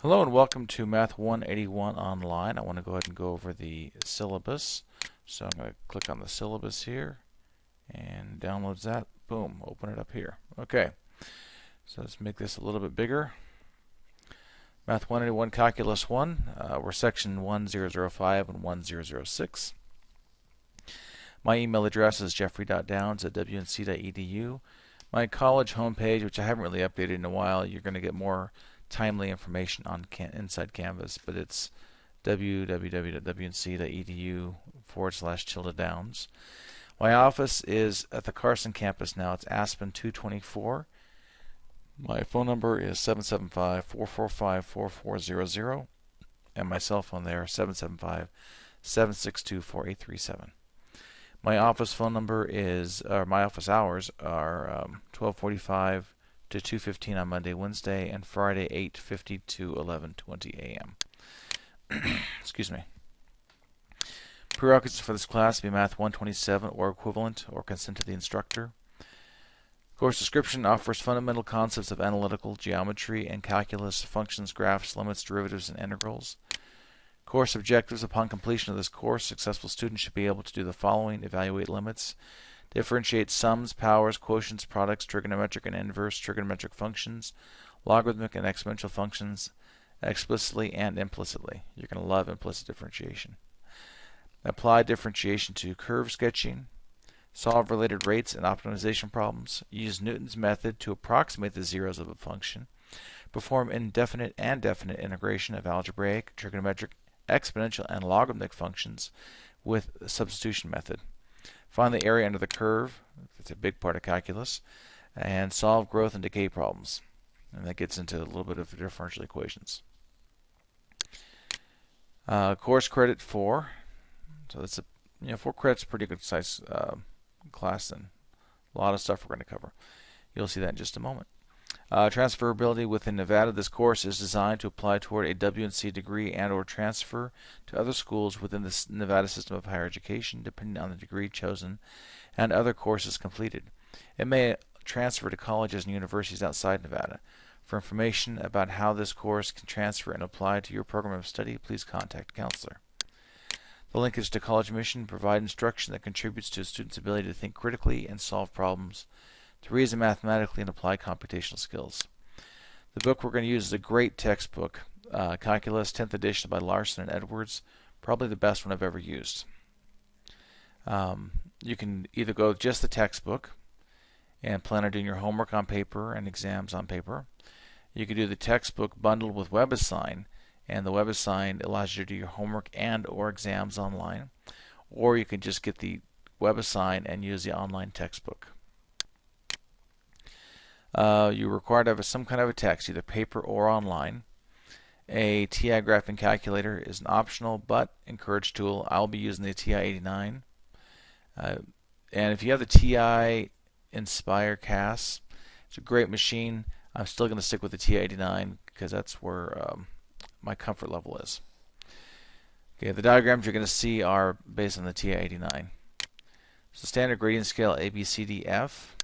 Hello and welcome to Math 181 Online. I want to go ahead and go over the syllabus. So I'm going to click on the syllabus here and downloads that. Boom, open it up here. Okay, so let's make this a little bit bigger. Math 181 Calculus 1, we're section 1005 and 1006. My email address is jeffrey.downs@wnc.edu. My college homepage, which I haven't really updated in a while, you're going to get more timely information on inside Canvas, but it's www.wnc.edu/downs. My office is at the Carson campus now. It's Aspen 224. My phone number is 775-445-4400, and my cell phone there, 775-762-4837. My office phone number is, or my office hours are 12:45 to 2:15 on Monday, Wednesday, and Friday 8:50 to 11:20 a.m. Excuse me. Prerequisites for this class be Math 127 or equivalent, or consent to the instructor. Course description offers fundamental concepts of analytical geometry and calculus, functions, graphs, limits, derivatives, and integrals. Course objectives: upon completion of this course, successful students should be able to do the following: evaluate limits, differentiate sums, powers, quotients, products, trigonometric and inverse trigonometric functions, logarithmic and exponential functions, explicitly and implicitly. You're going to love implicit differentiation. Apply differentiation to curve sketching. Solve related rates and optimization problems. Use Newton's method to approximate the zeros of a function. Perform indefinite and definite integration of algebraic, trigonometric, exponential, and logarithmic functions with the substitution method. Find the area under the curve. That's a big part of calculus. And solve growth and decay problems. And that gets into a little bit of differential equations. Course credit 4. So that's 4 credits, pretty good size class, and a lot of stuff we're going to cover. You'll see that in just a moment. Transferability within Nevada. This course is designed to apply toward a WNC degree and/or transfer to other schools within the Nevada system of higher education, depending on the degree chosen and other courses completed. It may transfer to colleges and universities outside Nevada. For information about how this course can transfer and apply to your program of study, please contact a counselor. The linkage to college admission provide instruction that contributes to a student's ability to think critically and solve problems, to reason mathematically and apply computational skills. The book we're going to use is a great textbook, Calculus 10th edition by Larson and Edwards, probably the best one I've ever used. You can either go with just the textbook and plan on doing your homework on paper and exams on paper. You can do the textbook bundled with WebAssign, and the WebAssign allows you to do your homework and or exams online. Or you can just get the WebAssign and use the online textbook. You're required to have some kind of a text, either paper or online. A TI graphing calculator is an optional but encouraged tool. I'll be using the TI-89. And if you have the TI Inspire CAS, it's a great machine. I'm still going to stick with the TI-89 because that's where my comfort level is. Okay, the diagrams you're going to see are based on the TI-89. So standard gradient scale A, B, C, D, F.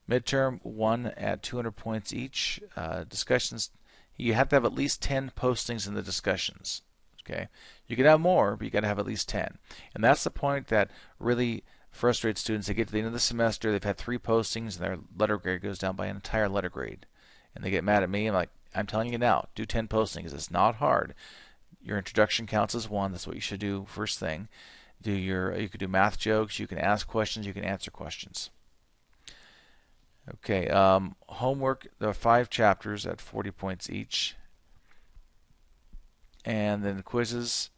Midterm 1 at 200 points each. Discussions, you have to have at least 10 postings in the discussions. Okay, you can have more, but you got to have at least 10. And that's the point that really frustrates students. They get to the end of the semester, they've had 3 postings, and their letter grade goes down by an entire letter grade. And they get mad at me. I'm like, I'm telling you now, do 10 postings. It's not hard. Your introduction counts as 1. That's what you should do first thing. You can do math jokes. You can ask questions. You can answer questions. Okay, homework, there are 5 chapters at 40 points each. And then the quizzes,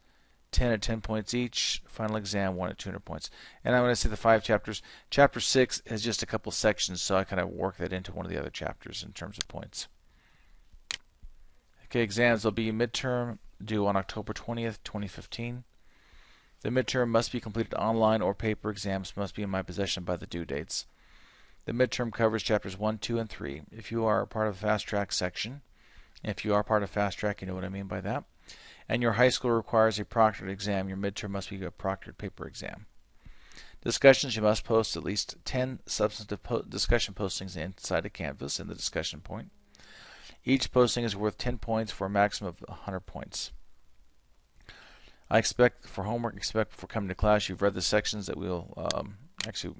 10 at 10 points each. Final exam, 1 at 200 points. And I'm going to say the 5 chapters. Chapter 6 has just a couple sections, so I kind of work that into one of the other chapters in terms of points. Okay, exams will be midterm due on October 20th, 2015. The midterm must be completed online, or paper exams must be in my possession by the due dates. The midterm covers chapters 1, 2, and 3. If you are part of the fast track section, if you are part of fast track, you know what I mean by that, and your high school requires a proctored exam, your midterm must be a proctored paper exam. Discussions, you must post at least 10 substantive discussion postings inside of Canvas in the discussion point. Each posting is worth 10 points for a maximum of 100 points. I expect for homework, before coming to class, you've read the sections that we'll, actually,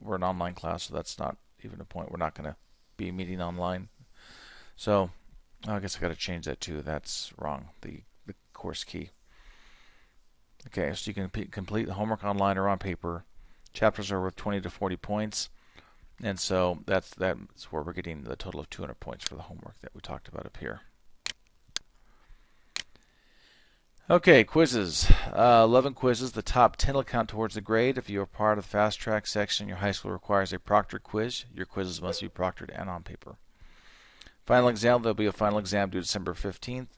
we're an online class, so that's not even a point. We're not going to be meeting online. So, I guess I got to change that too. That's wrong, the course key. Okay, so you can complete the homework online or on paper. Chapters are worth 20 to 40 points. And so that's where we're getting the total of 200 points for the homework that we talked about up here. Okay, quizzes. 11 quizzes. The top 10 will count towards the grade. If you are part of the fast track section, your high school requires a proctored quiz. Your quizzes must be proctored and on paper. Final exam. There will be a final exam due December 15th,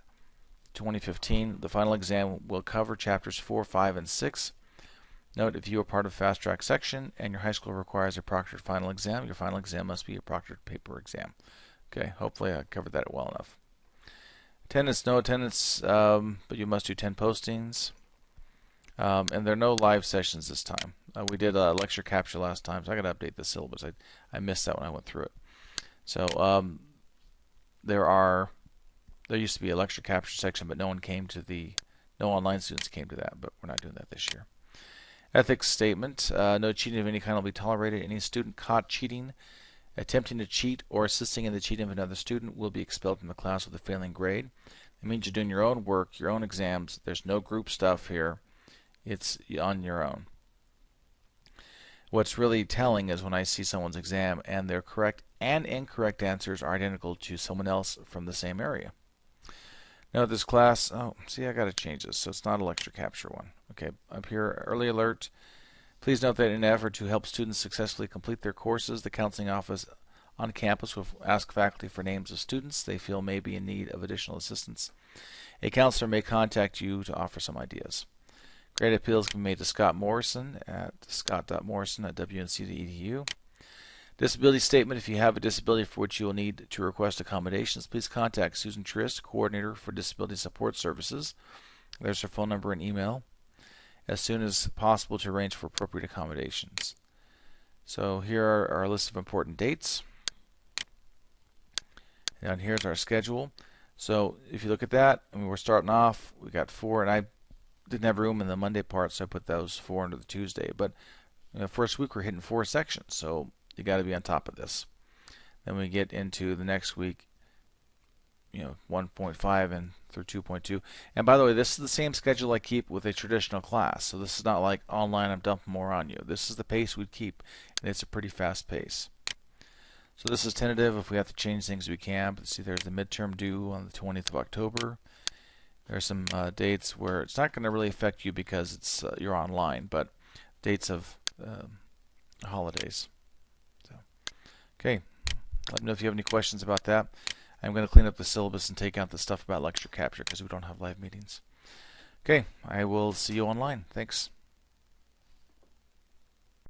2015. The final exam will cover chapters 4, 5, and 6. Note, if you are part of the fast track section and your high school requires a proctored final exam, your final exam must be a proctored paper exam. Okay, hopefully I covered that well enough. Attendance, no attendance, but you must do 10 postings. And there are no live sessions this time. We did a lecture capture last time, so I got to update the syllabus. I missed that when I went through it. So there used to be a lecture capture section, but no online students came to that, but we're not doing that this year. Ethics statement. No cheating of any kind will be tolerated. Any student caught cheating, attempting to cheat, or assisting in the cheating of another student will be expelled from the class with a failing grade. It means you're doing your own work, your own exams. There's no group stuff here. It's on your own. What's really telling is when I see someone's exam and their correct and incorrect answers are identical to someone else from the same area. Now this class, I got to change this, so it's not a lecture capture one. Okay, up here, early alert. Please note that in an effort to help students successfully complete their courses, the counseling office on campus will ask faculty for names of students they feel may be in need of additional assistance. A counselor may contact you to offer some ideas. Grade appeals can be made to Scott Morrison at scott.morrison@wnc.edu. Disability statement. If you have a disability for which you will need to request accommodations, please contact Susan Trist, Coordinator for Disability Support Services. There's her phone number and email as soon as possible to arrange for appropriate accommodations. So here are our list of important dates. And here's our schedule. So if you look at that, we're starting off, we got 4, and I didn't have room in the Monday part, so I put those 4 into the Tuesday. But first week we're hitting 4 sections, so you got to be on top of this. Then we get into the next week, 1.5 and through 2.2. And by the way, this is the same schedule I keep with a traditional class. So this is not like online I'm dumping more on you. This is the pace we'd keep, and it's a pretty fast pace. So this is tentative. If we have to change things, we can. But see, there's the midterm due on the 20th of October. There are some dates where it's not going to really affect you because it's you're online, but dates of holidays. So, okay, let me know if you have any questions about that. I'm going to clean up the syllabus and take out the stuff about lecture capture because we don't have live meetings. Okay, I will see you online. Thanks.